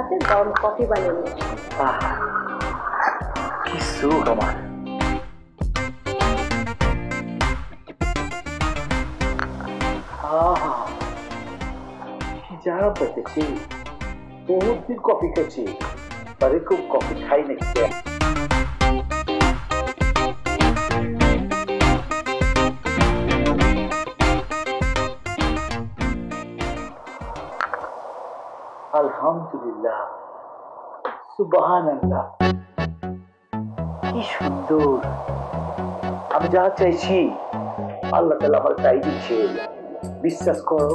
হাতে গরম কফি বানিয়ে নিয়েছি। কি সুখ আমার। কি জানা পেতেছি, বহুত দিন কফি খেয়েছি, তারে খুব কফি খাই নাকি। আলহামদুলিল্লাহ, সুবহানাল্লাহ, কি সুন্দর। আমি যা চাইছি আল্লাহ তাআলা আমার তাই দিচ্ছে। বিশ্বাস করো,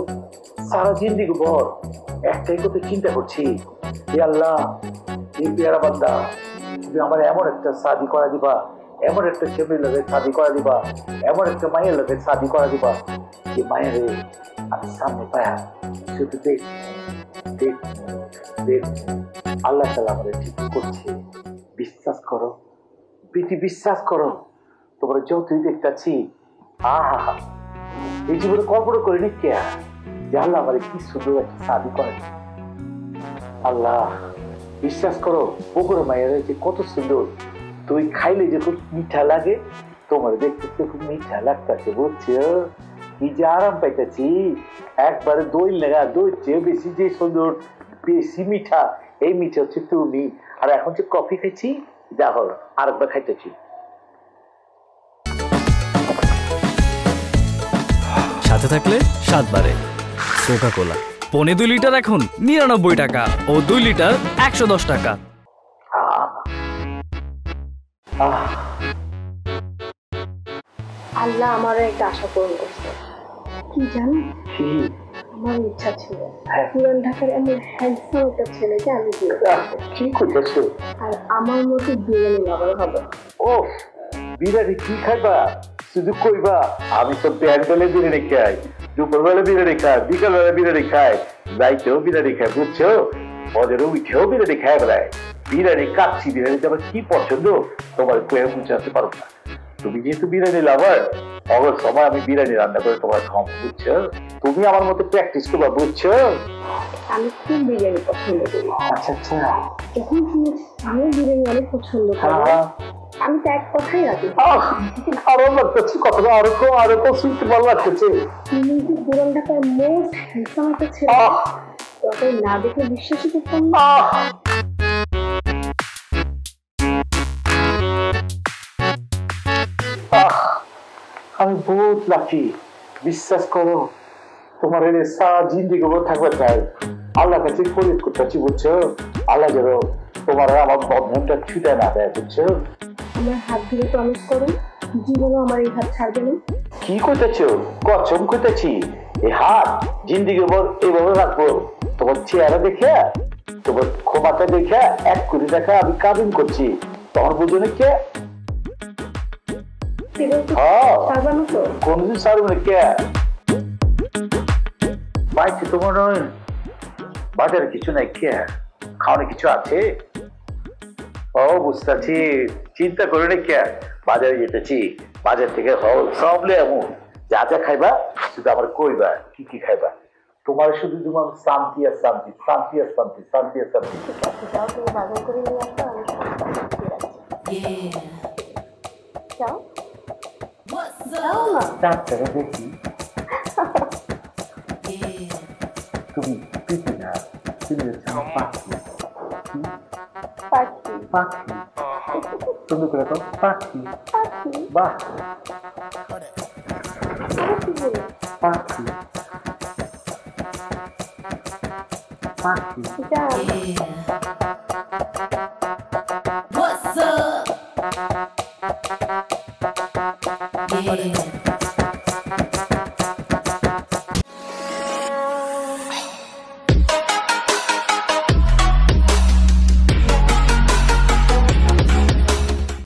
সারা জিন্দেগি ভর একটাই কথা চিন্তা করছি, হে আল্লাহ, এই পেয়ারা বান্দা, তুমি আমার এমন একটা শাদী করা দিবা, এমন একটা ছেলের লোকের শাদী করা দিবা, এমন একটা মায়ের লোকের শাদী করা দিবা, যে মায়ের আমি সামনে পায়া শুধু দেখ দেখ দেখ। আল্লাহ তাআলা আমাদের ঠিক করছে। বিশ্বাস করো প্রীতি, বিশ্বাস করো, তোমরা যতই দেখতেছি, আহা, এই জীবনে কল্পনা করিনি কে যে আল্লাহ আমার কি সুন্দর একটা শাদী করে। আল্লাহ, বিশ্বাস করো, বগুড়া মায়ের যে কত সুন্দর, তুই খাইলে যে খুব মিঠা লাগে, তোমার দেখতে খুব মিঠা লাগতেছে, বুঝছো? কি যে আরাম পাইতেছি। একবারে দই লাগা, দই চেয়ে বেশি যে সুন্দর, বেশি মিঠা, এই মিঠা হচ্ছে তুমি। আর এখন যে কফি খাইছি, দেখো আরেকবার খাইতেছি। সাথে থাকলে 7 বারে কোকা কোলা। 2.5 লিটার এখন 99 টাকা ও 2 লিটার 110 টাকা। আল্লাহ আমারও একটা আশা পূরণ করছে। কি জানো, আমার ইচ্ছা ছিল পুরান ঢাকার এমন হ্যান্ডসাম একটা ছেলেকে আমি বিয়ে করবো। কি করতেছো? আর আমার মতো বিরিয়ানি লাভার হবে। ও, বিরিয়ানি কি খাইবা? শুধু কইবা আমি তো প্যান্ডেলে বিরিয়ানি খাই, দুপুরবেলা বিরিয়ানি খাই, বিকালবেলা বিরিয়ানি খাই, রাইতেও বিরিয়ানি খাই, বুঝছো? ওদেরও উঠেও বিরিয়ানি খাই বেড়ায়। বিরিয়ানি কাচ্ছি, বিরিয়ানি আমার কি পছন্দ তোমার কয়ে বুঝাতে পারবো না। তুমি যেহেতু বিরিয়ানি লাভার, অবশ্য সময় আমি বিরিয়ানি রান্না করে তোমার খাও, বুঝছো? তুমি আমার মতো প্র্যাকটিস করবা, বুঝছো? আমি খুব বিরিয়ানি পছন্দ করি। আচ্ছা আচ্ছা, যখন শুনেছি আমি বিরিয়ানি অনেক পছন্দ করি, আমি তো এক কথাই রাখি। আরো লাগতেছে কথাটা, আরো তো শুনতে ভালো লাগতেছে। তুমি কি পুরান ঢাকার মোস্ট হ্যান্ডসাম একটা ছেলে, তোকে না দেখে বিশ্বাসই করতাম না। আমি বহুত লাকি, বিশ্বাস করো, তোমার এনে সারা জিন্দিগি থাকবে চাই। আল্লাহ কাছে ফরিয়াদ করতেছি, বুঝছো? আল্লাহ যেন তোমার আমার বন্ধনটা ছুটে না দেয়, বুঝছো? আমার হাত ধরে প্রমিস করো, জীবনও আমার এই হাত ছাড়বে না। কি করতেছো? কসম করতেছি, এই হাত জিন্দিগি ভর এইভাবে রাখবো। তোমার চেহারা দেখে, তোমার ক্ষমতা দেখে 1 কোটি টাকা আমি কাবিন করছি, তোমার বুঝনে কে? কোনদিন সারবে না কে? বাইকে তোমার নয়, বাজারে কিছু নাই কে? খাওয়ানো কিছু আছে? ও বুঝতেছি, চিন্তা করে না কে? বাজারে যেতেছি, বাজার থেকে সব লে এমন যা যা খাইবা শুধু আমার কইবা কি কি খাইবা। তোমার শুধু তোমার শান্তি আর শান্তি, শান্তি আর শান্তি, শান্তি আর শান্তি। যাও, তুমি বাজার করে নিয়ে আসো, আমি যাও যাও না। ডাক্তারে দেখি তুমি পিপি না, তুমি হচ্ছে আমার পাখি। পাখি পাখি, সুন্দর করে তো পাখি। বাহ, পাখি পাখি। What's up? Yeah.